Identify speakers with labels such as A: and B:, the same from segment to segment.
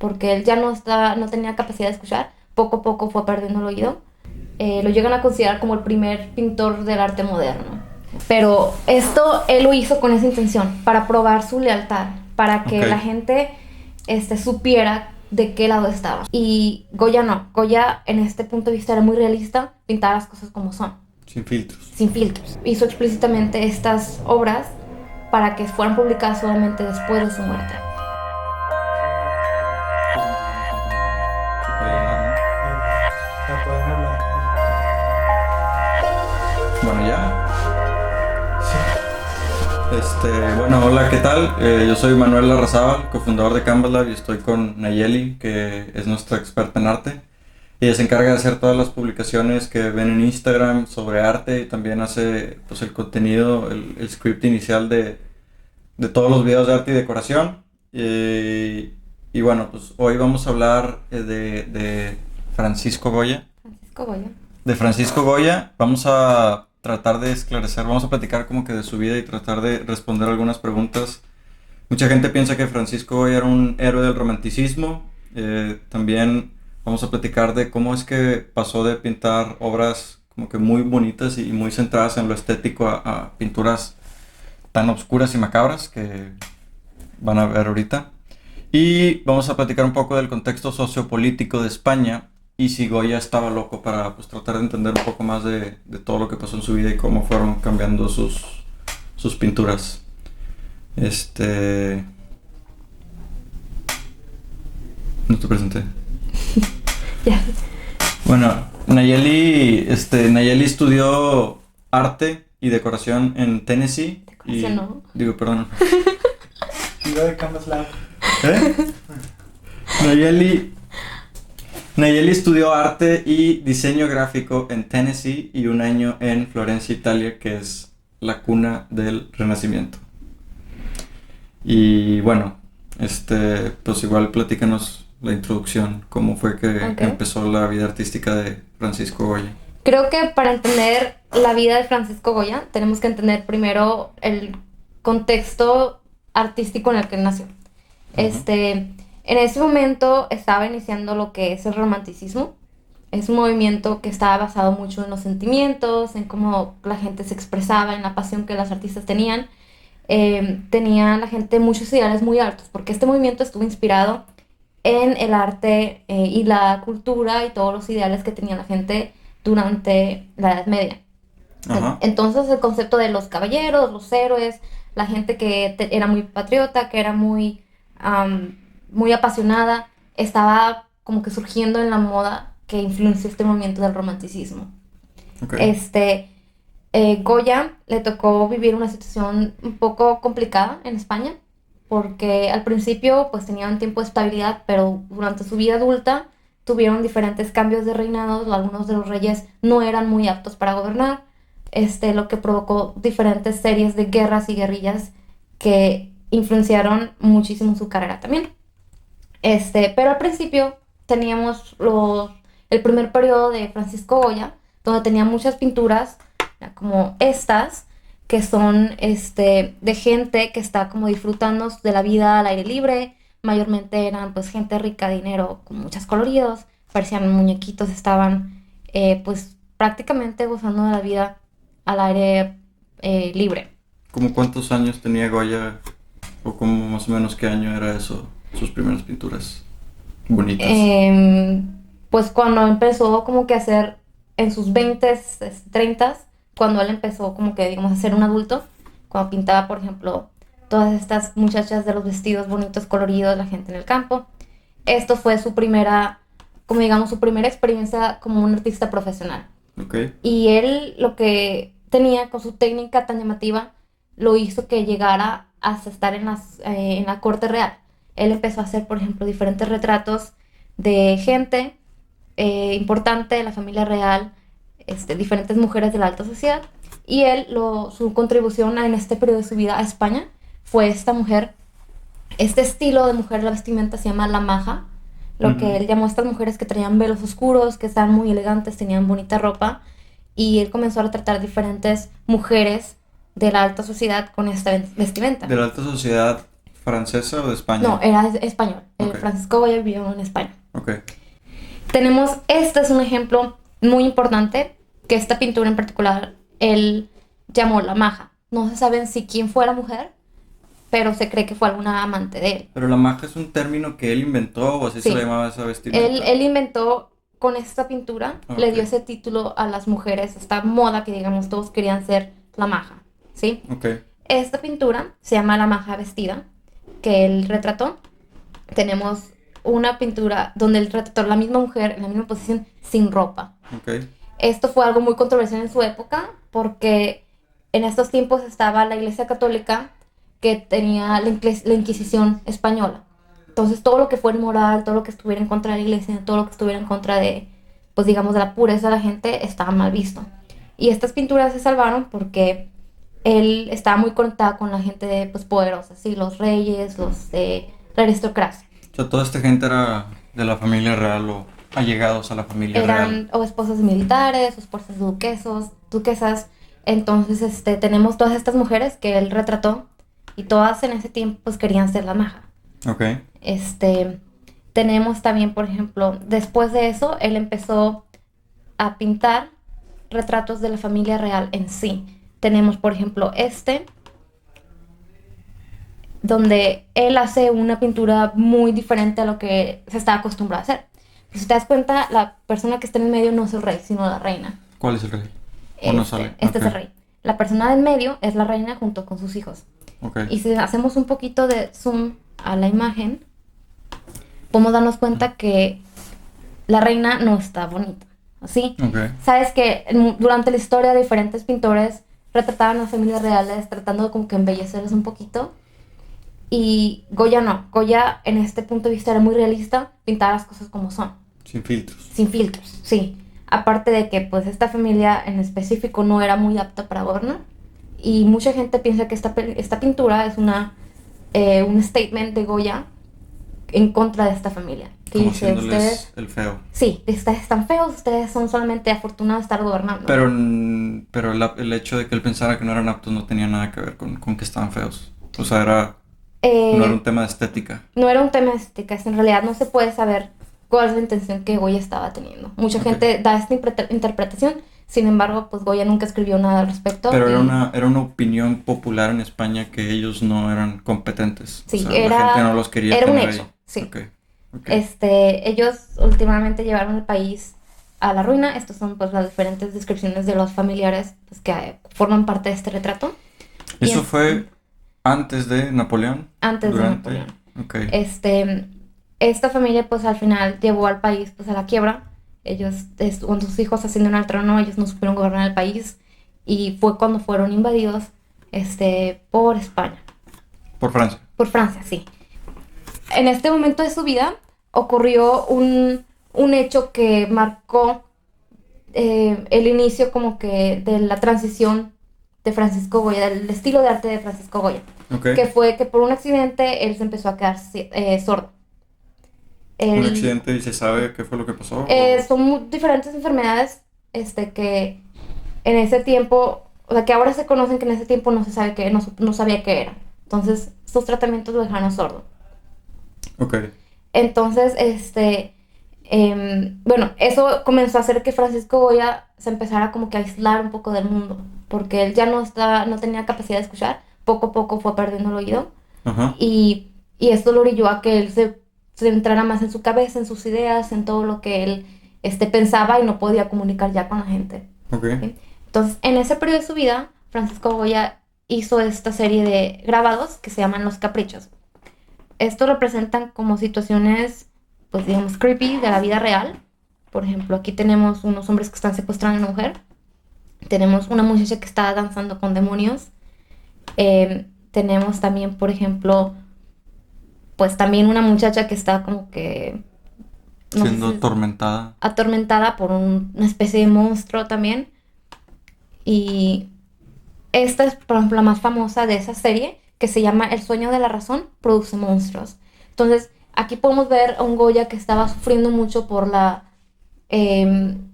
A: porque él ya no tenía capacidad de escuchar, poco a poco fue perdiendo el oído. Lo llegan a considerar como el primer pintor del arte moderno. Pero esto él lo hizo con esa intención, para probar su lealtad, para que la gente supiera de qué lado estaba. Y Goya no. Goya, en este punto de vista, era muy realista, pintaba las cosas como son.
B: Sin filtros.
A: Sin filtros. Hizo explícitamente estas obras para que fueran publicadas solamente después de su muerte.
B: Bueno, ya. Bueno, hola, ¿qué tal? Yo soy Manuel Larrazábal, cofundador de Canvas Lab, y estoy con Nayeli, que es nuestra experta en arte. Ella se encarga de hacer todas las publicaciones que ven en Instagram sobre arte, y también hace pues, el contenido, el script inicial de todos los videos de arte y decoración. Y bueno, pues hoy vamos a hablar de Francisco Goya.
A: Francisco Goya.
B: De Francisco Goya. Vamos a tratar de esclarecer, vamos a platicar como que de su vida y tratar de responder algunas preguntas. Mucha gente piensa que Francisco Goya era un héroe del romanticismo. También vamos a platicar de cómo es que pasó de pintar obras como que muy bonitas y muy centradas en lo estético a pinturas tan obscuras y macabras que van a ver ahorita. Y vamos a platicar un poco del contexto sociopolítico de España y si Goya estaba loco para pues, tratar de entender un poco más de todo lo que pasó en su vida y cómo fueron cambiando sus pinturas. No te presenté.
A: Ya.
B: Bueno, Nayeli estudió arte y decoración en Tennessee.
A: Decoración no.
B: Digo, perdón.
C: Yo de Canvas Lab.
B: Nayeli estudió arte y diseño gráfico en Tennessee y un año en Florencia, Italia, que es la cuna del Renacimiento. Y bueno, pues igual platícanos la introducción, cómo fue que empezó la vida artística de Francisco Goya.
A: Creo que para entender la vida de Francisco Goya tenemos que entender primero el contexto artístico en el que nació. En ese momento estaba iniciando lo que es el romanticismo. Es un movimiento que estaba basado mucho en los sentimientos, en cómo la gente se expresaba, en la pasión que los artistas tenían. Tenía la gente muchos ideales muy altos, porque este movimiento estuvo inspirado en el arte y la cultura y todos los ideales que tenía la gente durante la Edad Media.
B: Ajá.
A: Entonces el concepto de los caballeros, los héroes, la gente que era muy patriota, que era muy apasionada, estaba como que surgiendo en la moda que influenció este movimiento del romanticismo. Goya le tocó vivir una situación un poco complicada en España, porque al principio pues tenía un tiempo de estabilidad, pero durante su vida adulta tuvieron diferentes cambios de reinados. Algunos de los reyes no eran muy aptos para gobernar, lo que provocó diferentes series de guerras y guerrillas que influenciaron muchísimo su carrera también. Pero al principio teníamos el primer periodo de Francisco Goya, donde tenía muchas pinturas como estas, que son de gente que está como disfrutando de la vida al aire libre. Mayormente eran pues gente rica, dinero, con muchos coloridos, parecían muñequitos, estaban pues prácticamente gozando de la vida al aire libre.
B: ¿Cómo cuántos años tenía Goya? ¿O cómo más o menos qué año era eso? Sus primeras pinturas bonitas.
A: Pues cuando empezó como que a hacer en sus 20s, 30s, cuando él empezó como que digamos a ser un adulto, cuando pintaba por ejemplo todas estas muchachas de los vestidos bonitos, coloridos, la gente en el campo. Esto fue su primera experiencia como un artista profesional. Y él lo que tenía con su técnica tan llamativa lo hizo que llegara hasta estar en la corte real. Él empezó a hacer, por ejemplo, diferentes retratos de gente importante de la familia real, diferentes mujeres de la alta sociedad. Y él, su contribución en este periodo de su vida a España fue esta mujer, este estilo de mujer, la vestimenta se llama la maja, lo que él llamó a estas mujeres que traían velos oscuros, que estaban muy elegantes, tenían bonita ropa. Y él comenzó a retratar diferentes mujeres de la alta sociedad con esta vestimenta.
B: De la alta sociedad ¿Francesa o de España?
A: No, era español.
B: Ok.
A: Francisco Goya vivió en España.
B: Ok.
A: Tenemos, este es un ejemplo muy importante, que esta pintura en particular, él llamó la maja. No se sabe en sí quién fue la mujer, pero se cree que fue alguna amante de él.
B: ¿Pero la maja es un término que él inventó o así
A: Sí.
B: se le llamaba esa vestimenta?
A: Él inventó con esta pintura, le dio
B: Ok.
A: ese título a las mujeres, esta moda que digamos todos querían ser la maja, ¿sí?
B: Ok.
A: Esta pintura se llama La maja vestida, que él retrató. Tenemos una pintura donde él retrató a la misma mujer en la misma posición sin ropa.
B: Ok.
A: Esto fue algo muy controversial en su época porque en estos tiempos estaba la Iglesia Católica que tenía la Inquisición española. Entonces todo lo que fuera inmoral, todo lo que estuviera en contra de la Iglesia, todo lo que estuviera en contra de, pues digamos, de la pureza de la gente, estaba mal visto. Y estas pinturas se salvaron porque él estaba muy conectado con la gente pues, poderosa, ¿sí? Los reyes, los de la aristocracia.
B: O sea, toda esta gente era de la familia real o allegados a la familia real.
A: Eran o esposas militares, o esposas de duquesas. Entonces, tenemos todas estas mujeres que él retrató y todas en ese tiempo pues querían ser la maja.
B: Ok.
A: Tenemos también, por ejemplo, después de eso, él empezó a pintar retratos de la familia real en sí. Tenemos, por ejemplo, donde él hace una pintura muy diferente a lo que se está acostumbrado a hacer. Si te das cuenta, la persona que está en el medio no es el rey, sino la reina.
B: ¿Cuál es el rey? ¿O no sale?
A: Este
B: Ok.
A: es el rey. La persona del medio es la reina junto con sus hijos.
B: Ok.
A: Y si hacemos un poquito de zoom a la imagen, podemos darnos cuenta que la reina no está bonita. ¿Sí?
B: Ok.
A: Sabes que durante la historia diferentes pintores retrataban a las familias reales tratando como que embellecerles un poquito. Y Goya no. Goya en este punto de vista era muy realista, pintaba las cosas como son,
B: Sin filtros.
A: sin filtros, sí. Aparte de que pues esta familia en específico no era muy apta para gobernar. Y mucha gente piensa que esta pintura es un statement de Goya en contra de esta familia. Que
B: Como
A: dice,
B: haciéndoles
A: ustedes,
B: el feo.
A: sí, ustedes están feos, ustedes son solamente afortunados de estar gobernando.
B: Pero el hecho de que él pensara que no eran aptos no tenía nada que ver con que estaban feos. O sea, no era un tema de estética.
A: No era un tema de estética, en realidad no se puede saber cuál es la intención que Goya estaba teniendo. Mucha
B: Ok.
A: gente da esta interpretación, sin embargo, pues Goya nunca escribió nada al respecto.
B: Pero
A: y-
B: era una opinión popular en España que ellos no eran competentes.
A: Sí,
B: o sea, la gente no los quería
A: era un
B: tener
A: hecho,
B: ahí.
A: sí.
B: Ok. Ok.
A: Ellos últimamente llevaron el país a la ruina. Estas son pues las diferentes descripciones de los familiares pues, que forman parte de este retrato. Y
B: ¿Eso fue antes de Napoleón?
A: Antes de
B: ¿Durante?
A: Napoleón.
B: Ok.
A: Esta familia pues al final llevó al país pues a la quiebra. Ellos, con sus hijos ascienden al trono, ellos no supieron gobernar el país y fue cuando fueron invadidos por España,
B: Por Francia.
A: por Francia, sí. En este momento de su vida ocurrió un hecho que marcó el inicio como que de la transición de Francisco Goya, del estilo de arte de Francisco Goya,
B: Ok.
A: que fue que por un accidente él se empezó a quedar sordo.
B: Un
A: Él-
B: accidente y se sabe qué fue lo que pasó.
A: son diferentes enfermedades que en ese tiempo, o sea, que ahora se conocen que en ese tiempo no se sabe qué, no sabía qué era. Entonces, estos tratamientos lo dejaron sordo.
B: Ok.
A: Entonces, bueno, eso comenzó a hacer que Francisco Goya se empezara como que a aislar un poco del mundo, porque él ya no tenía capacidad de escuchar, poco a poco fue perdiendo el oído,
B: Ajá.
A: y esto lo orilló a que él se entrara más en su cabeza, en sus ideas, en todo lo que él pensaba y no podía comunicar ya con la gente.
B: Ok.
A: ¿Sí? Entonces, en ese periodo de su vida, Francisco Goya hizo esta serie de grabados que se llaman Los Caprichos. Estos representan como situaciones, pues digamos, creepy de la vida real. Por ejemplo, aquí tenemos unos hombres que están secuestrando a una mujer. Tenemos una muchacha que está danzando con demonios. Tenemos también, por ejemplo, pues también una muchacha que está como que... no sé
B: Siendo
A: si-
B: atormentada.
A: atormentada por una especie de monstruo también. Y esta es, por ejemplo, la más famosa de esa serie, que se llama El sueño de la razón produce monstruos. Entonces, aquí podemos ver a un Goya que estaba sufriendo mucho por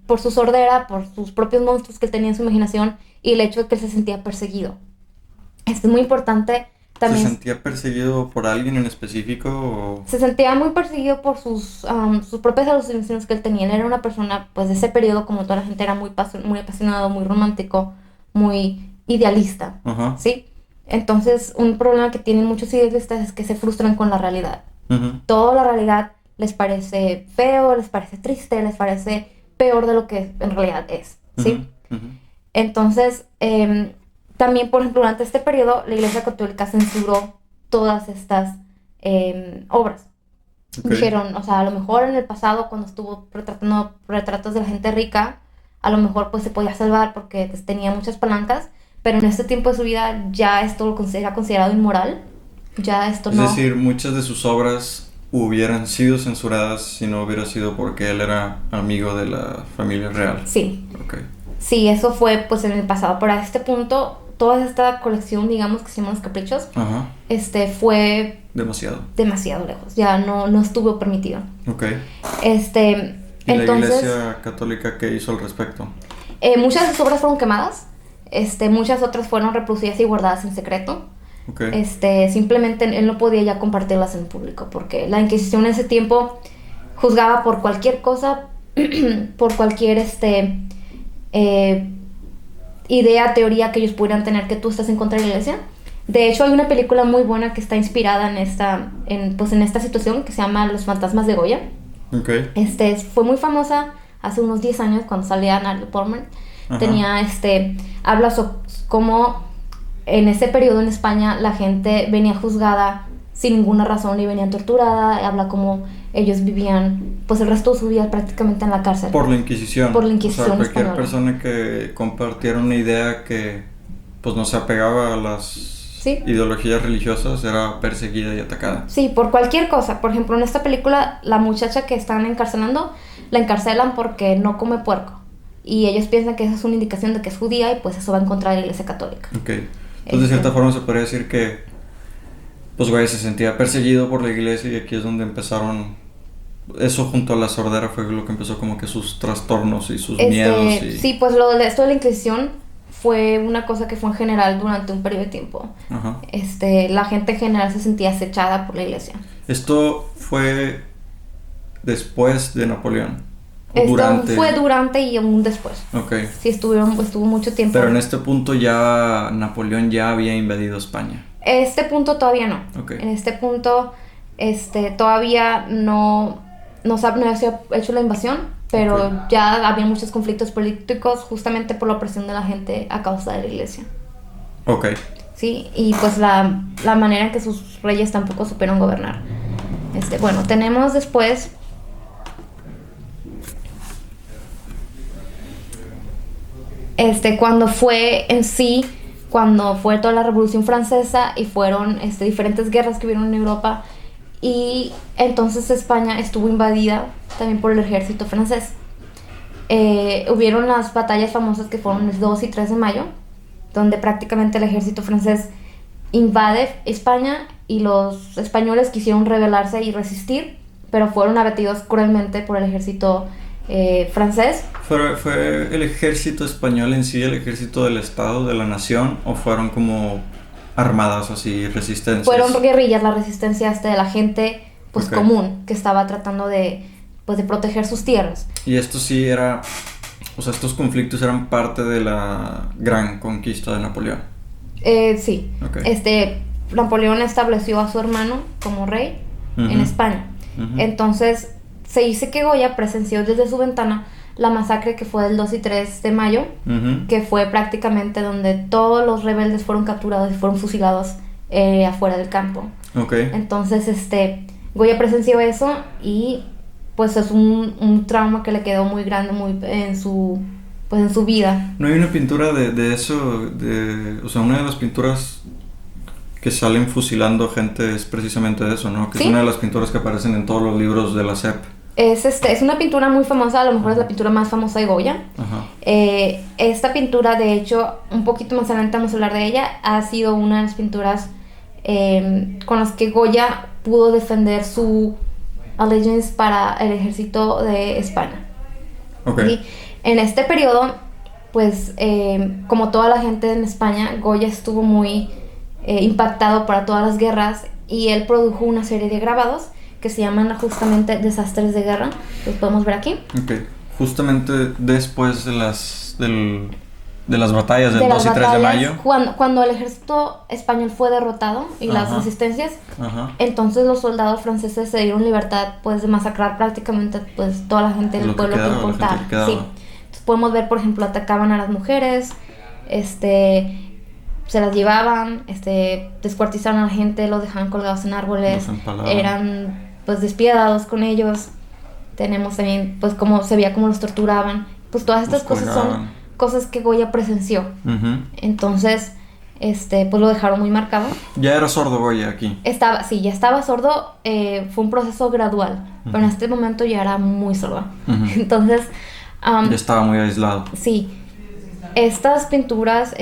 A: por su sordera, por sus propios monstruos que él tenía en su imaginación y el hecho de que él se sentía perseguido. Es muy importante también
B: ¿Se sentía perseguido por alguien en específico o...?
A: se sentía muy perseguido por sus propias alucinaciones que él tenía. Él era una persona, pues, de ese periodo, como toda la gente, era muy apasionado, muy romántico, muy idealista,
B: Ajá.
A: ¿sí? Entonces, un problema que tienen muchos idealistas es que se frustran con la realidad.
B: Ujú.
A: Toda la realidad les parece feo, les parece triste, les parece peor de lo que en realidad es, ¿sí?
B: Ujú, ujú.
A: Entonces, también, por ejemplo, durante este periodo, la Iglesia Católica censuró todas estas obras.
B: Ok.
A: Dijeron, o sea, a lo mejor en el pasado, cuando estuvo retratando retratos de la gente rica, a lo mejor pues se podía salvar porque pues, tenía muchas palancas, pero en este tiempo de su vida ya esto era considerado inmoral, ya esto
B: Es
A: no...
B: decir, muchas de sus obras hubieran sido censuradas si no hubiera sido porque él era amigo de la familia real.
A: Sí,
B: Ok.
A: sí, eso fue pues en el pasado, pero a este punto, toda esta colección, digamos que se llama Los Caprichos,
B: Ajá.
A: fue
B: Demasiado.
A: demasiado lejos, ya no estuvo permitido.
B: Ok. ¿Y la
A: Entonces,
B: Iglesia Católica qué hizo al respecto?
A: muchas de sus obras fueron quemadas, muchas otras fueron reproducidas y guardadas en secreto.
B: Ok.
A: Simplemente él no podía ya compartirlas en público, porque la Inquisición en ese tiempo juzgaba por cualquier cosa, por cualquier idea, teoría que ellos pudieran tener que tú estás en contra de la iglesia. De hecho, hay una película muy buena que está inspirada en esta situación que se llama Los fantasmas de Goya.
B: Ok.
A: Fue muy famosa hace unos 10 años cuando salía Natalie Portman.
B: Ajá.
A: Tenía, habla cómo en ese periodo en España la gente venía juzgada sin ninguna razón y venían torturada. Habla cómo ellos vivían pues el resto de su vida prácticamente en la cárcel.
B: Por la Inquisición.
A: Por la Inquisición
B: O sea, cualquier
A: española.
B: persona que compartiera una idea que pues no se apegaba a las
A: Sí.
B: ideologías religiosas era perseguida y atacada.
A: Sí, por cualquier cosa. Por ejemplo, en esta película, la muchacha que están encarcelando, la encarcelan porque no come puerco. Y ellos piensan que esa es una indicación de que es judía y pues eso va en contra de la Iglesia Católica.
B: Ok. Entonces, de cierta forma se podría decir que pues güey se sentía perseguido por la iglesia y aquí es donde empezaron eso junto a la sordera fue lo que empezó como que sus trastornos y sus miedos y...
A: Sí, pues esto de la Inquisición fue una cosa que fue en general durante un periodo de tiempo.
B: Ajá.
A: La gente en general se sentía acechada por la iglesia.
B: Esto fue después de Napoleón. ¿O
A: Esto
B: durante?
A: fue durante y aún después.
B: Ok.
A: Sí, estuvo mucho tiempo.
B: Pero en este punto ya Napoleón ya había invadido España.
A: Este punto todavía no.
B: Ok.
A: En este punto, todavía no se había hecho la invasión, pero
B: Ok.
A: ya había muchos conflictos políticos justamente por la opresión de la gente a causa de la iglesia.
B: Ok.
A: Sí, y pues la manera en que sus reyes tampoco supieron gobernar. Bueno, tenemos después cuando fue toda la Revolución Francesa y fueron diferentes guerras que hubieron en Europa, y entonces España estuvo invadida también por el ejército francés. Hubieron las batallas famosas que fueron el 2 y 3 de mayo, donde prácticamente el ejército francés invade España y los españoles quisieron rebelarse y resistir, pero fueron abatidos cruelmente por el ejército francés.
B: ¿Fue el ejército español en sí, el ejército del Estado, de la nación, o fueron como armadas así, resistencias?
A: Fueron guerrillas, la resistencia de la gente pues
B: Ok.
A: común, que estaba tratando de proteger sus tierras.
B: Y esto sí era, o sea, estos conflictos eran parte de la gran conquista de Napoleón.
A: Sí.
B: Ok.
A: Napoleón estableció a su hermano como rey en
B: Ujú.
A: España.
B: Ujú.
A: Entonces, se dice que Goya presenció desde su ventana la masacre que fue del 2 y 3 de mayo,
B: Ujú.
A: que fue prácticamente donde todos los rebeldes fueron capturados y fueron fusilados afuera del campo.
B: Ok.
A: Entonces, Goya presenció eso y pues es un trauma que le quedó muy grande en su vida.
B: ¿No hay una pintura de eso? O sea, una de las pinturas que salen fusilando gente es precisamente de eso, ¿no? Que
A: ¿Sí?
B: es una de las pinturas que aparecen en todos los libros de la SEP.
A: Es una pintura muy famosa, a lo mejor es la pintura más famosa de Goya.
B: Ajá.
A: Esta pintura, de hecho, un poquito más adelante vamos a hablar de ella, ha sido una de las pinturas con las que Goya pudo defender su allegiance para el ejército de España.
B: Ok.
A: Y en este periodo, pues, como toda la gente en España, Goya estuvo muy impactado para todas las guerras, y él produjo una serie de grabados que se llaman justamente Desastres de Guerra. Los podemos ver aquí.
B: Ok. Justamente después de las batallas del 2 y 3 de mayo.
A: Cuando el ejército español fue derrotado y las resistencias, entonces los soldados franceses se dieron libertad, pues, de masacrar prácticamente, pues, toda la gente del pueblo que importaba. Sí. Entonces podemos ver, por ejemplo, atacaban a las mujeres, se las llevaban, descuartizaban a la gente, los dejaban colgados en árboles, eran, pues, despiadados con ellos. Tenemos también, pues, cómo se veía cómo los torturaban. Pues todas estas cosas son cosas que Goya presenció. Entonces, pues lo dejaron muy marcado.
B: Ya era sordo Goya aquí.
A: Ya estaba sordo. Fue un proceso gradual, pero en este momento ya era muy sordo. Entonces,
B: ya estaba muy aislado.
A: Sí. Estas pinturas,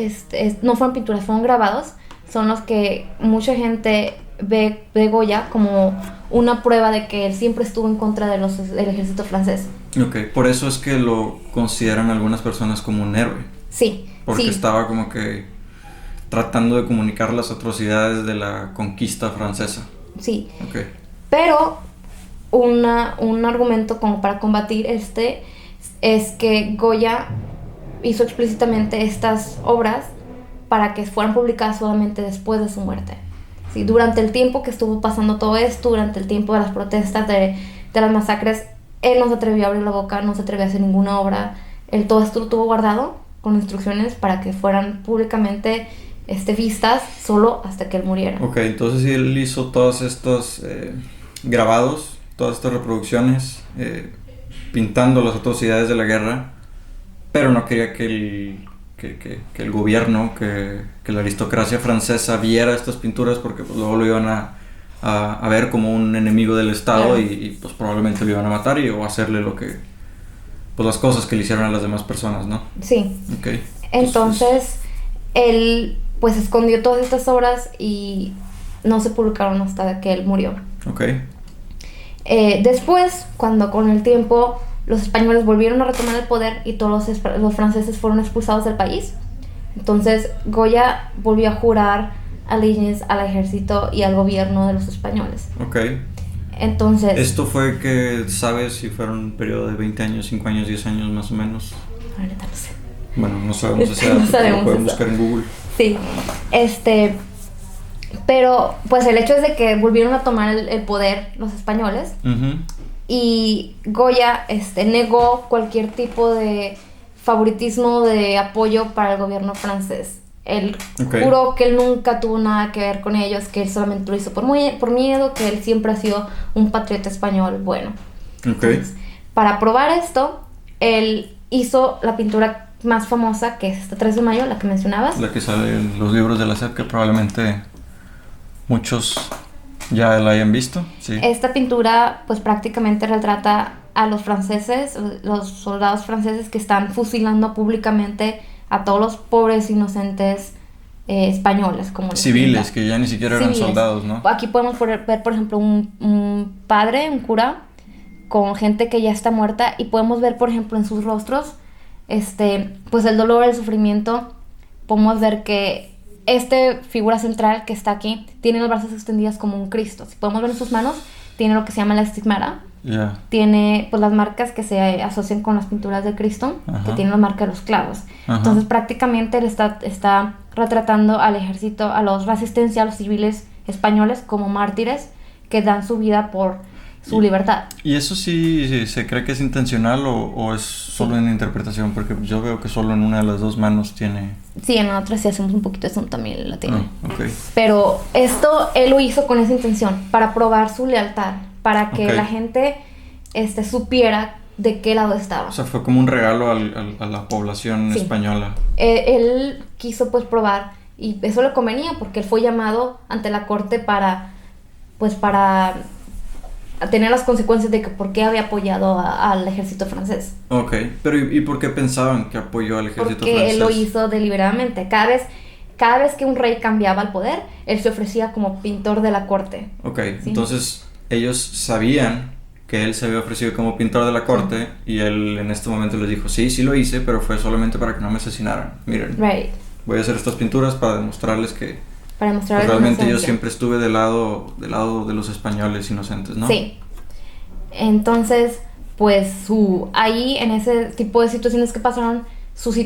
A: no fueron pinturas, fueron grabados. Son los que mucha gente ve Goya como una prueba de que él siempre estuvo en contra del ejército francés.
B: Ok, por eso es que lo consideran algunas personas como un héroe.
A: Sí.
B: Porque estaba como que tratando de comunicar las atrocidades de la conquista francesa.
A: Sí.
B: Ok.
A: Pero un argumento como para combatir es que Goya hizo explícitamente estas obras para que fueran publicadas solamente después de su muerte. Sí, durante el tiempo que estuvo pasando todo esto, durante el tiempo de las protestas, de las masacres, él no se atrevió a abrir la boca, no se atrevió a hacer ninguna obra. Él todo esto lo tuvo guardado con instrucciones para que fueran públicamente vistas solo hasta que él muriera.
B: Ok, entonces él hizo todos estos grabados, todas estas reproducciones, pintando las atrocidades de la guerra, pero no quería que el gobierno, que la aristocracia francesa viera estas pinturas, porque pues luego lo iban a ver como un enemigo del Estado. Claro. y pues probablemente lo iban a matar o hacerle pues las cosas que le hicieron a las demás personas, ¿no?
A: Sí.
B: Okay.
A: Entonces él pues escondió todas estas obras y no se publicaron hasta que él murió.
B: Ok.
A: Después, cuando con el tiempo los españoles volvieron a retomar el poder y todos los franceses fueron expulsados del país, entonces Goya volvió a jurar allegiance al ejército y al gobierno de los españoles.
B: Ok.
A: Entonces...
B: ¿Esto fue que sabes si fueron un periodo de 20 años, 5 años, 10 años más o menos?
A: Ahorita no sé.
B: Bueno, no sabemos esa edad, pero lo pueden buscar en Google.
A: Sí. Pero pues el hecho es de que volvieron a tomar el poder los españoles. Y Goya negó cualquier tipo de favoritismo, de apoyo para el gobierno francés. Él juró que él nunca tuvo nada que ver con ellos, que él solamente lo hizo por miedo, que él siempre ha sido un patriota español bueno. Entonces, para probar esto, él hizo la pintura más famosa, que es esta 3 de mayo, la que mencionabas.
B: La que sale en los libros de la SEP, que probablemente muchos ya la hayan visto. Sí.
A: Esta pintura pues prácticamente retrata a los franceses, los soldados franceses que están fusilando públicamente a todos los pobres inocentes españoles. Como
B: civiles, que ya ni siquiera eran soldados, ¿no?
A: Aquí podemos ver, por ejemplo, un padre, un cura, con gente que ya está muerta, y podemos ver, por ejemplo, en sus rostros pues el dolor, el sufrimiento. Podemos ver que figura central que está aquí tiene los brazos extendidos como un Cristo. Si podemos ver en sus manos, tiene lo que se llama la estigmata. Tiene pues las marcas que se asocian con las pinturas de Cristo, que tienen la marca de los clavos. Entonces prácticamente él está retratando al ejército, a los resistencia, a los civiles españoles como mártires que dan su vida por su libertad.
B: ¿Y eso sí se cree que es intencional o es solo en interpretación? Porque yo veo que solo en una de las dos manos tiene...
A: Sí, en la otra sí hacemos un poquito eso, también la tiene.
B: Okay.
A: Pero esto él lo hizo con esa intención, para probar su lealtad, para que la gente supiera de qué lado estaba.
B: O sea, fue como un regalo a la población española.
A: Él quiso pues probar, y eso le convenía porque él fue llamado ante la corte para tener las consecuencias de que por qué había apoyado al ejército francés.
B: Ok, pero ¿y por qué pensaban que apoyó al ejército francés?
A: Porque él lo hizo deliberadamente. Cada vez que un rey cambiaba el poder, él se ofrecía como pintor de la corte.
B: Ok, ¿sí? Entonces ellos sabían que él se había ofrecido como pintor de la corte, y él en este momento les dijo, sí lo hice, pero fue solamente para que no me asesinaran. Miren, voy a hacer estas pinturas para demostrarles que
A: para demostrar
B: Pues
A: la
B: realmente yo
A: inocencia.
B: siempre estuve del lado de los españoles inocentes, ¿no?
A: Sí. Entonces, pues ahí en ese tipo de situaciones que pasaron, sus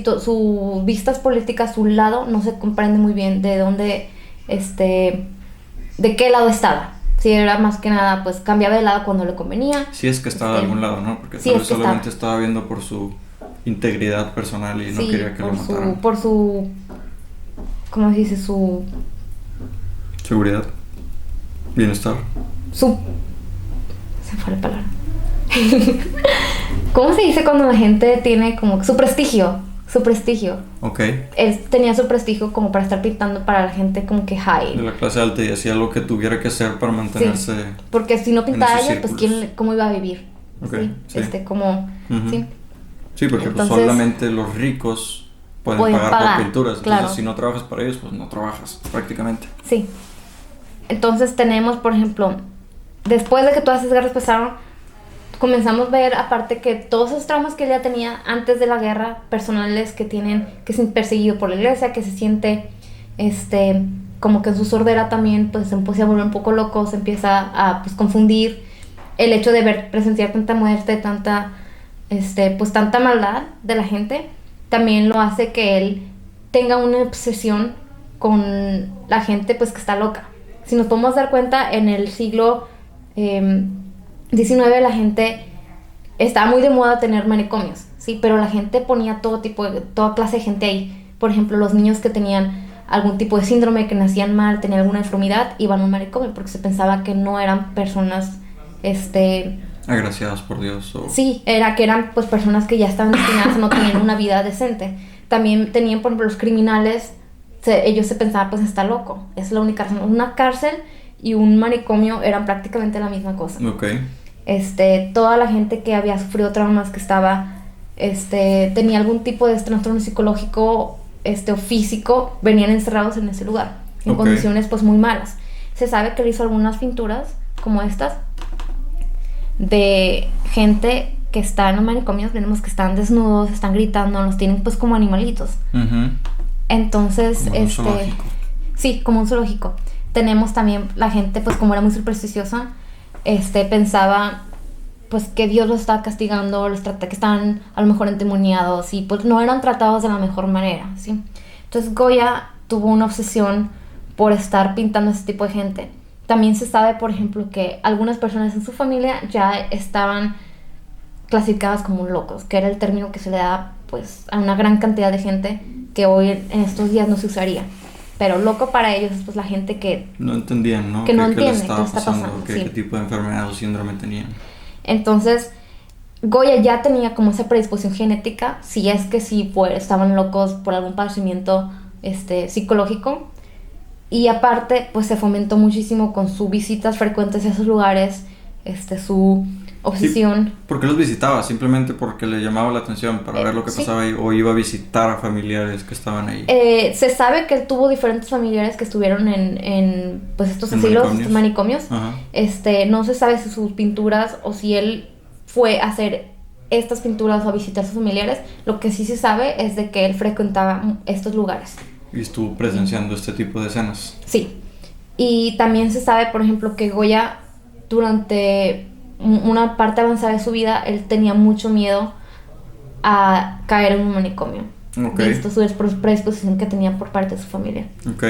A: vistas políticas, su lado, no se comprende muy bien de dónde, de qué lado estaba. Si era más que nada, pues cambiaba de lado cuando le convenía.
B: Si es que estaba de algún lado, ¿no? Porque
A: Sí,
B: tal
A: es
B: vez
A: que
B: solamente estaba viendo por su integridad personal y no
A: Sí,
B: quería que lo mataran.
A: por su, ¿cómo se dice?
B: Seguridad, bienestar.
A: Se fue la palabra. ¿Cómo se dice cuando la gente tiene como su prestigio? Su prestigio.
B: Ok.
A: Él tenía su prestigio como para estar pintando para la gente como que
B: De
A: high.
B: la clase alta y hacía lo que tuviera que hacer para mantenerse.
A: Sí, porque si no pintaba
B: esos
A: ella, pues
B: círculos.
A: cómo iba a vivir.
B: Ok,
A: Sí,
B: sí.
A: como,
B: Ujú.
A: sí.
B: Sí, porque pues,
A: Entonces,
B: solamente los ricos pueden
A: pueden
B: pagar
A: pagar,
B: por pinturas.
A: claro.
B: Entonces, si no trabajas para ellos, pues no trabajas prácticamente.
A: Sí. Entonces tenemos, por ejemplo, después de que todas esas guerras pasaron, comenzamos a ver, aparte que todos esos traumas que él ya tenía antes de la guerra, personales que se siente perseguido por la iglesia, que se siente, como que en su sordera también, pues se empieza a volver un poco loco, se empieza a, pues, confundir el hecho de presenciar tanta muerte, pues tanta maldad de la gente, también lo hace que él tenga una obsesión con la gente, pues que está loca. Si nos podemos dar cuenta, en el siglo XIX la gente estaba muy de moda tener manicomios, sí, pero la gente ponía toda clase de gente ahí. Por ejemplo, los niños que tenían algún tipo de síndrome, que nacían mal, tenían alguna enfermedad, iban a un manicomio porque se pensaba que no eran personas,
B: Agraciados por Dios.
A: sí, que eran pues personas que ya estaban destinadas a no tener una vida decente. También tenían, por ejemplo, los criminales, ellos se pensaban, pues está loco, es la única razón. Una cárcel y un manicomio eran prácticamente la misma cosa.
B: Ok.
A: Toda la gente que había sufrido traumas, que tenía algún tipo de trastorno psicológico, o físico, venían encerrados en ese lugar, en
B: Ok.
A: condiciones pues muy malas. Se sabe que él hizo algunas pinturas como estas de gente que está en los manicomios, vemos que están desnudos, están gritando, los tienen pues como animalitos.
B: Ujú.
A: Entonces,
B: Como un zoológico.
A: sí, como un zoológico. Tenemos también la gente, pues como era muy supersticiosa, pensaba pues que Dios los estaba castigando, que estaban a lo mejor endemoniados y pues no eran tratados de la mejor manera, ¿sí? Entonces Goya tuvo una obsesión por estar pintando a ese tipo de gente. También se sabe, por ejemplo, que algunas personas en su familia ya estaban clasificadas como locos, que era el término que se le da pues a una gran cantidad de gente que hoy en estos días no se usaría. Pero loco para ellos es pues la gente que
B: No entendían, ¿no?
A: Que no
B: ¿Qué
A: entiende
B: les estaba
A: qué está
B: pasando?
A: pasando,
B: ¿Qué
A: sí.
B: tipo de enfermedad o síndrome tenían?
A: Entonces, Goya ya tenía como esa predisposición genética, si es que sí pues, estaban locos por algún padecimiento psicológico. Y aparte, pues se fomentó muchísimo con sus visitas frecuentes a esos lugares, su obsesión.
B: ¿Por qué los visitaba? Simplemente porque le llamaba la atención para ver lo que
A: sí.
B: pasaba ahí, o iba a visitar a familiares que estaban ahí.
A: Se sabe que él tuvo diferentes familiares que estuvieron en pues estos
B: ¿En
A: asilos,
B: manicomios?
A: estos manicomios.
B: Ajá.
A: No se sabe si sus pinturas o si él fue a hacer estas pinturas o a visitar a sus familiares. Lo que sí se sabe es de que él frecuentaba estos lugares.
B: Y estuvo presenciando este tipo de escenas.
A: Sí. Y también se sabe, por ejemplo, que Goya durante una parte avanzada de su vida, él tenía mucho miedo a caer en un manicomio.
B: Ok.
A: Visto su predisposición que tenía por parte de su familia.
B: Ok.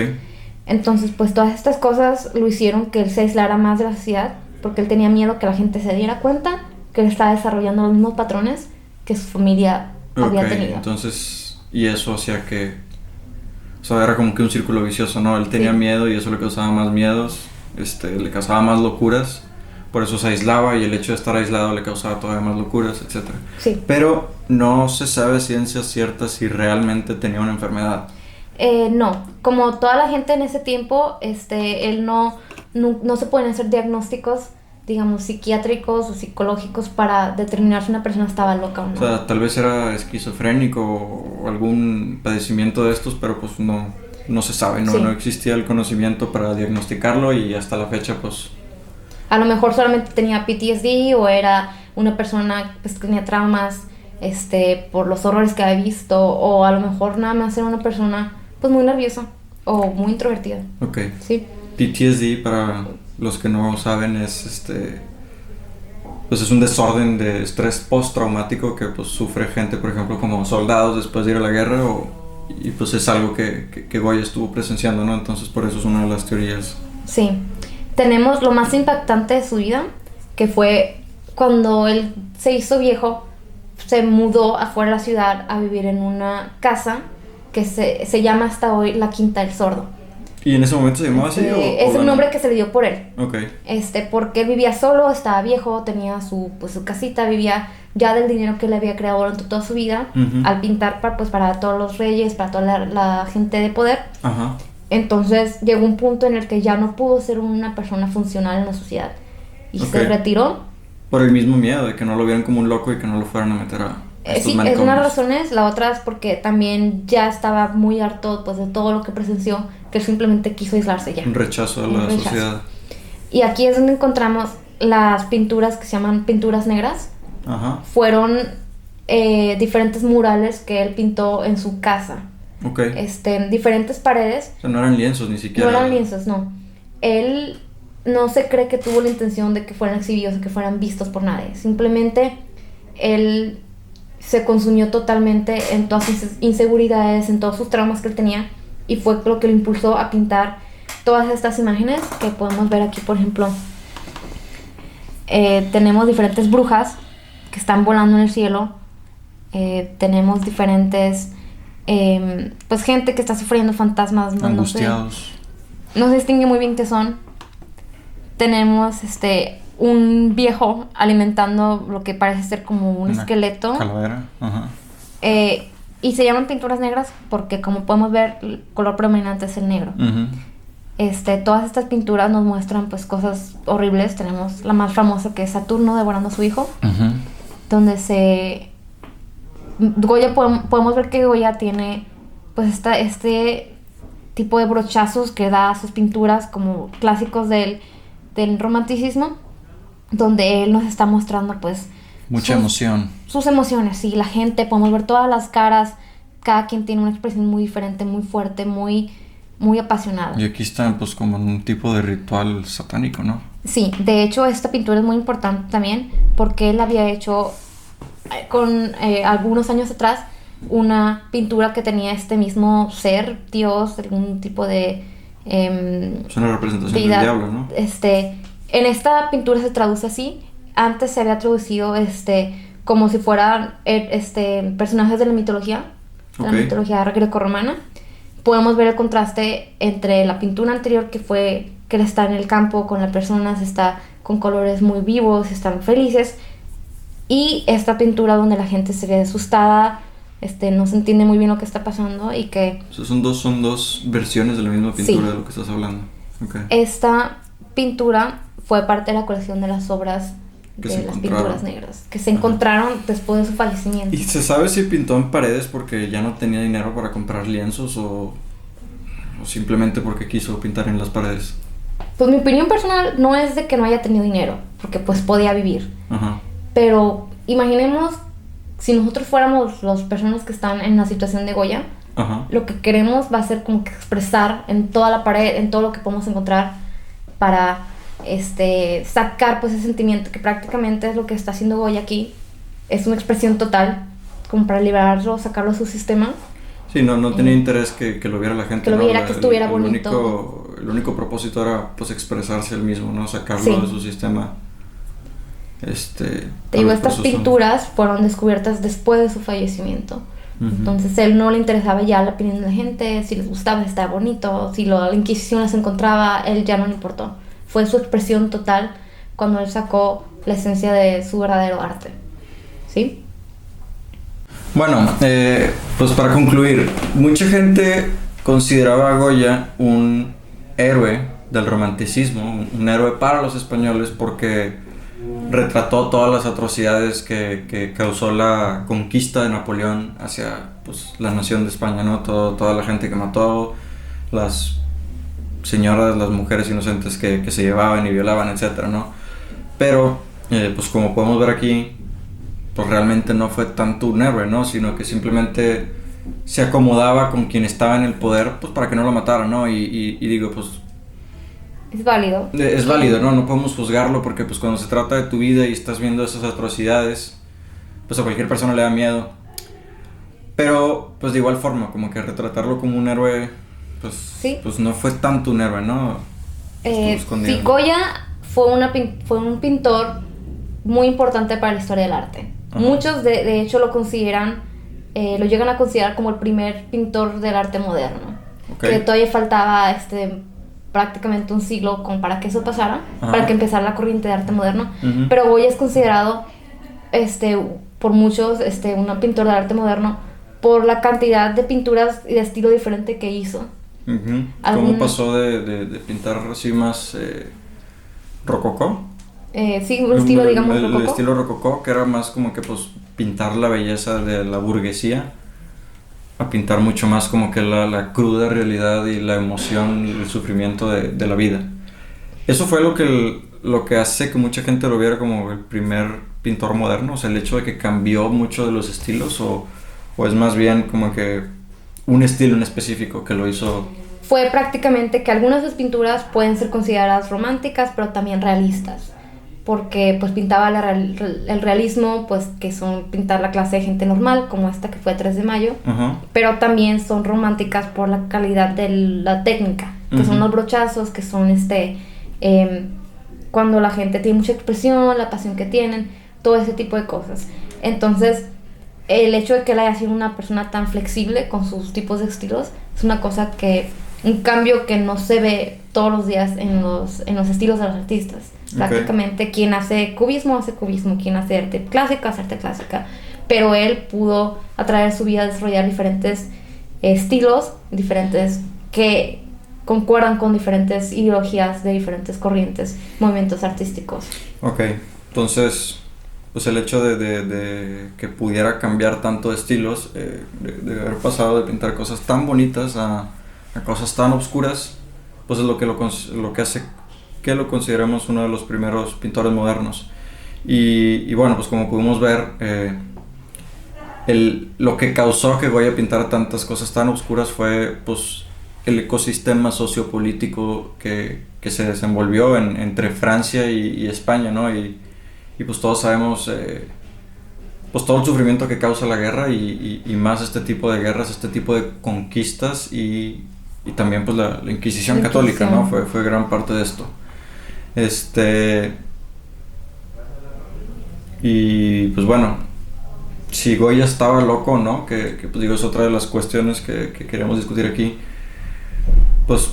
A: Entonces, pues todas estas cosas lo hicieron que él se aislara más de la sociedad, porque él tenía miedo que la gente se diera cuenta que él estaba desarrollando los mismos patrones que su familia había tenido.
B: Entonces, y eso hacía que... O sea, era como que un círculo vicioso, ¿no? Él tenía
A: Sí.
B: miedo y eso le causaba más miedos, le causaba más locuras, por eso se aislaba y el hecho de estar aislado le causaba todavía más locuras, etc.
A: Sí.
B: Pero no se sabe ciencia cierta si realmente tenía una enfermedad.
A: No, como toda la gente en ese tiempo, él no se pueden hacer diagnósticos, digamos, psiquiátricos o psicológicos para determinar si una persona estaba loca o no.
B: O sea, tal vez era esquizofrénico o algún padecimiento de estos, pero pues no se sabe, ¿no?
A: Sí.
B: No existía el conocimiento para diagnosticarlo y hasta la fecha pues...
A: A lo mejor solamente tenía PTSD o era una persona pues, que tenía traumas por los horrores que había visto, o a lo mejor nada más era una persona pues muy nerviosa o muy introvertida,
B: Ok.
A: ¿sí?
B: PTSD, para los que no saben, es pues es un desorden de estrés postraumático que pues sufre gente, por ejemplo, como soldados después de ir a la guerra y pues es algo que Goya estuvo presenciando, ¿no? Entonces por eso es una de las teorías.
A: Sí. Tenemos lo más impactante de su vida, que fue cuando él se hizo viejo, se mudó afuera de la ciudad a vivir en una casa que se llama hasta hoy la Quinta del Sordo.
B: ¿Y en ese momento se llamaba así?
A: Es un nombre que se le dio por él.
B: Ok.
A: Porque él vivía solo, estaba viejo, tenía su casita, vivía ya del dinero que le había creado durante toda su vida,
B: Ujú.
A: al pintar para todos los reyes, para toda la gente de poder.
B: Ajá.
A: Entonces llegó un punto en el que ya no pudo ser una persona funcional en la sociedad y
B: Ok.
A: se retiró.
B: Por el mismo miedo de que no lo vieran como un loco y que no lo fueran a meter a estos
A: Sí, es
B: manicomios.
A: una de las razones. La otra es porque también ya estaba muy harto pues, de todo lo que presenció, que él simplemente quiso aislarse ya.
B: Un rechazo de
A: Un
B: la
A: rechazo.
B: sociedad.
A: Y aquí es donde encontramos las pinturas que se llaman pinturas negras.
B: Ajá.
A: Fueron diferentes murales que él pintó en su casa,
B: Ok.
A: en diferentes paredes.
B: O sea, no eran lienzos ni siquiera.
A: No eran lienzos, no. Él no se cree que tuvo la intención de que fueran exhibidos o que fueran vistos por nadie. Simplemente él se consumió totalmente en todas sus inseguridades, en todos sus traumas que él tenía, y fue lo que lo impulsó a pintar todas estas imágenes que podemos ver aquí. Por ejemplo, tenemos diferentes brujas que están volando en el cielo. Tenemos diferentes pues gente que está sufriendo fantasmas,
B: Angustiados.
A: no se distingue muy bien qué son. Tenemos un viejo alimentando lo que parece ser como un
B: Una
A: esqueleto.
B: Calavera. Ajá.
A: Y se llaman pinturas negras porque, como podemos ver, el color predominante es el negro.
B: Ujú.
A: Todas estas pinturas nos muestran pues cosas horribles. Tenemos la más famosa, que es Saturno devorando a su hijo,
B: Ujú.
A: donde Goya, podemos ver que Goya tiene pues este tipo de brochazos que da a sus pinturas como clásicos del romanticismo, donde él nos está mostrando pues
B: Mucha emoción.
A: sus emociones. Sí, la gente, podemos ver todas las caras, cada quien tiene una expresión muy diferente, muy fuerte, muy apasionada.
B: Y aquí están pues como en un tipo de ritual satánico, ¿no?
A: Sí, de hecho esta pintura es muy importante también porque él había hecho con algunos años atrás una pintura que tenía este mismo ser, Dios, algún tipo de
B: Es una representación
A: deidad.
B: del diablo, ¿no?
A: En esta pintura se traduce así. Antes se había traducido como si fueran personajes de la mitología, de
B: Ok.
A: la mitología grecorromana. Podemos ver el contraste entre la pintura anterior, que él está en el campo con las personas, está con colores muy vivos, están felices, y esta pintura donde la gente se ve asustada, no se entiende muy bien lo que está pasando, y que
B: O sea, son dos versiones de la misma pintura
A: Sí.
B: de lo que estás hablando. Ok.
A: esta pintura fue parte de la colección de las obras
B: Que
A: de
B: se
A: las
B: encontraron.
A: pinturas negras, que se encontraron después de su fallecimiento.
B: ¿Y se sabe si pintó en paredes porque ya no tenía dinero para comprar lienzos o simplemente porque quiso pintar en las paredes?
A: Pues mi opinión personal no es de que no haya tenido dinero, porque pues podía vivir.
B: Ajá.
A: Pero imaginemos si nosotros fuéramos las personas que están en la situación de Goya,
B: Ajá.
A: lo que queremos va a ser como que expresar en toda la pared, en todo lo que podemos encontrar, para sacar pues ese sentimiento que prácticamente es lo que está haciendo Goya aquí. Es una expresión total, como para liberarlo, sacarlo de su sistema.
B: Sí, no tenía interés que lo viera la gente.
A: Que lo
B: ¿no?
A: viera, que estuviera bonito.
B: El único propósito era pues expresarse él mismo, ¿no? Sacarlo
A: Sí.
B: de su sistema.
A: Te digo, estas pinturas fueron descubiertas después de su fallecimiento.
B: Ujú.
A: Entonces él no le interesaba ya la opinión de la gente, si les gustaba, si estaba bonito, si la Inquisición las encontraba, él ya no le importó. Fue su expresión total cuando él sacó la esencia de su verdadero arte. ¿Sí?
B: Bueno, pues para concluir, mucha gente consideraba a Goya un héroe del romanticismo, un héroe para los españoles porque retrató todas las atrocidades que causó la conquista de Napoleón hacia pues, la nación de España, ¿no? Toda la gente que mató, las señoras, las mujeres inocentes que se llevaban y violaban, etcétera, ¿no? Pero, pues como podemos ver aquí, pues realmente no fue tanto un héroe, ¿no? Sino que simplemente se acomodaba con quien estaba en el poder, pues para que no lo mataran, ¿no? Y digo, pues
A: Es válido.
B: es válido, ¿no? No podemos juzgarlo porque pues cuando se trata de tu vida y estás viendo esas atrocidades, pues a cualquier persona le da miedo. Pero pues de igual forma, como que retratarlo como un héroe, pues,
A: Sí.
B: pues no fue tanto un héroe, ¿no? Estuvo escondido.
A: Sí, Goya fue un pintor muy importante para la historia del arte.
B: Ajá.
A: Muchos de hecho lo consideran, lo llegan a considerar como el primer pintor del arte moderno.
B: Ok.
A: Que todavía faltaba prácticamente un siglo como para que eso pasara,
B: Ajá.
A: para que empezara la corriente de arte moderno.
B: Ujú.
A: Pero Goya es considerado por muchos un pintor de arte moderno por la cantidad de pinturas y de estilo diferente que hizo.
B: Ujú. ¿Cómo pasó de pintar así más rococó?
A: Sí, un estilo, digamos,
B: el
A: rococó.
B: estilo rococó, que era más como que pues pintar la belleza de la burguesía, a pintar mucho más como que la cruda realidad y la emoción y el sufrimiento de la vida. Eso fue lo que hace que mucha gente lo viera como el primer pintor moderno, o sea, el hecho de que cambió mucho de los estilos, o es más bien como que un estilo en específico que lo hizo.
A: Fue prácticamente que algunas de sus pinturas pueden ser consideradas románticas, pero también realistas, porque pues pintaba el realismo, pues que son pintar la clase de gente normal, como esta que fue 3 de mayo,
B: Ajá.
A: pero también son románticas por la calidad de la técnica, que son
B: Ujú.
A: los brochazos, que son cuando la gente tiene mucha expresión, la pasión que tienen, todo ese tipo de cosas. Entonces, el hecho de que él haya sido una persona tan flexible con sus tipos de estilos es un cambio que no se ve todos los días en los estilos de los artistas.
B: Ok.
A: Prácticamente quien hace cubismo, quien hace arte clásica, hace arte clásica, pero él pudo a través de su vida desarrollar diferentes estilos, diferentes que concuerdan con diferentes ideologías de diferentes corrientes, movimientos artísticos.
B: Ok, entonces, pues el hecho de que pudiera cambiar tanto de estilos, de haber pasado de pintar cosas tan bonitas a cosas tan oscuras, pues es lo que hace que lo consideremos uno de los primeros pintores modernos. Y bueno, pues como pudimos ver, lo que causó que Goya pintara tantas cosas tan oscuras fue pues el ecosistema sociopolítico que se desenvolvió entre Francia y España, ¿no? Y pues todos sabemos pues todo el sufrimiento que causa la guerra y más este tipo de guerras, este tipo de conquistas y también pues la Inquisición católica, ¿no? Fue gran parte de esto. Y pues bueno, si Goya estaba loco o no, que pues digo es otra de las cuestiones que queremos discutir aquí. Pues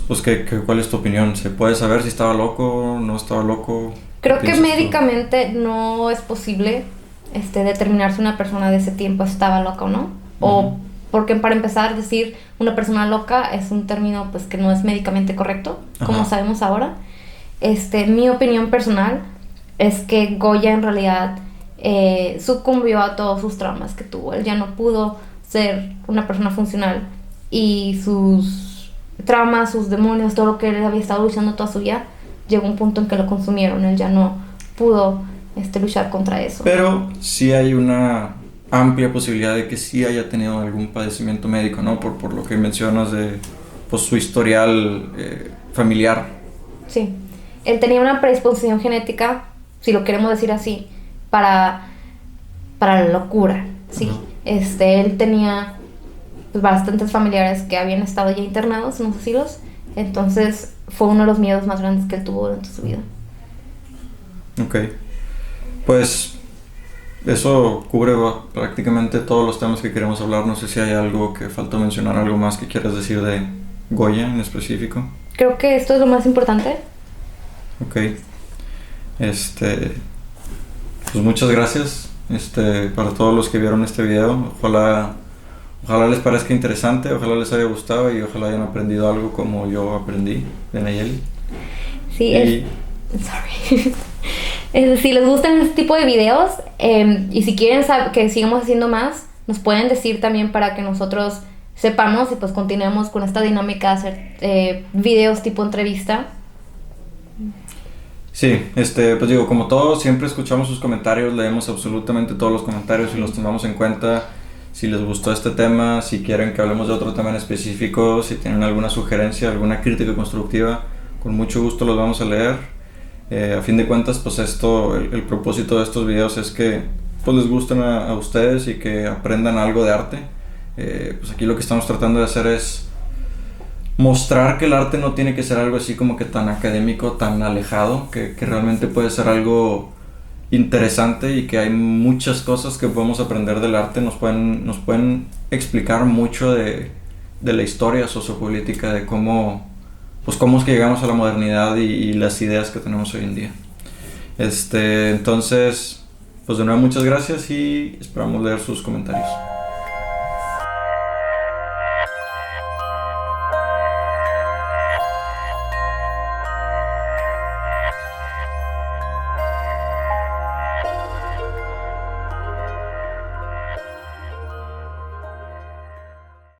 B: ¿cuál es tu opinión? ¿Se puede saber si estaba loco, no estaba loco?
A: Creo que
B: ¿Piensas tú?
A: médicamente no es posible determinar si una persona de ese tiempo estaba loca o no. O porque para empezar decir una persona loca es un término pues que no es médicamente correcto, como
B: Ajá.
A: sabemos ahora. Mi opinión personal es que Goya en realidad sucumbió a todos sus traumas que tuvo. Él ya no pudo ser una persona funcional y sus traumas, sus demonios, todo lo que él había estado luchando toda su vida, llegó un punto en que lo consumieron. Él ya no pudo luchar contra eso.
B: Pero sí hay una amplia posibilidad de que sí haya tenido algún padecimiento médico, ¿no? Por lo que mencionas de pues, su historial familiar.
A: Sí, él tenía una predisposición genética, si lo queremos decir así, para la locura, ¿sí?
B: Ajá.
A: Él tenía pues, bastantes familiares que habían estado ya internados en los asilos, entonces fue uno de los miedos más grandes que él tuvo durante su vida.
B: Ok, pues eso cubre prácticamente todos los temas que queremos hablar. No sé si hay algo que falta mencionar, algo más que quieras decir de Goya en específico.
A: Creo que esto es lo más importante.
B: Ok, pues muchas gracias para todos los que vieron este video. Ojalá les parezca interesante, ojalá les haya gustado y ojalá hayan aprendido algo como yo aprendí de Nayeli.
A: Sí, sorry. Si les gustan este tipo de videos y si quieren que sigamos haciendo más, nos pueden decir también para que nosotros sepamos y pues continuemos con esta dinámica de hacer videos tipo entrevista.
B: Sí, pues digo, como todo, siempre escuchamos sus comentarios, leemos absolutamente todos los comentarios y los tomamos en cuenta. Si les gustó este tema, si quieren que hablemos de otro tema en específico, si tienen alguna sugerencia, alguna crítica constructiva, con mucho gusto los vamos a leer. A fin de cuentas, pues el propósito de estos videos es que pues les gusten a ustedes y que aprendan algo de arte. Pues aquí lo que estamos tratando de hacer es mostrar que el arte no tiene que ser algo así como que tan académico, tan alejado, que realmente puede ser algo interesante y que hay muchas cosas que podemos aprender del arte. Nos pueden explicar mucho de la historia sociopolítica, de cómo es que llegamos a la modernidad y las ideas que tenemos hoy en día. Entonces, pues de nuevo muchas gracias y esperamos leer sus comentarios.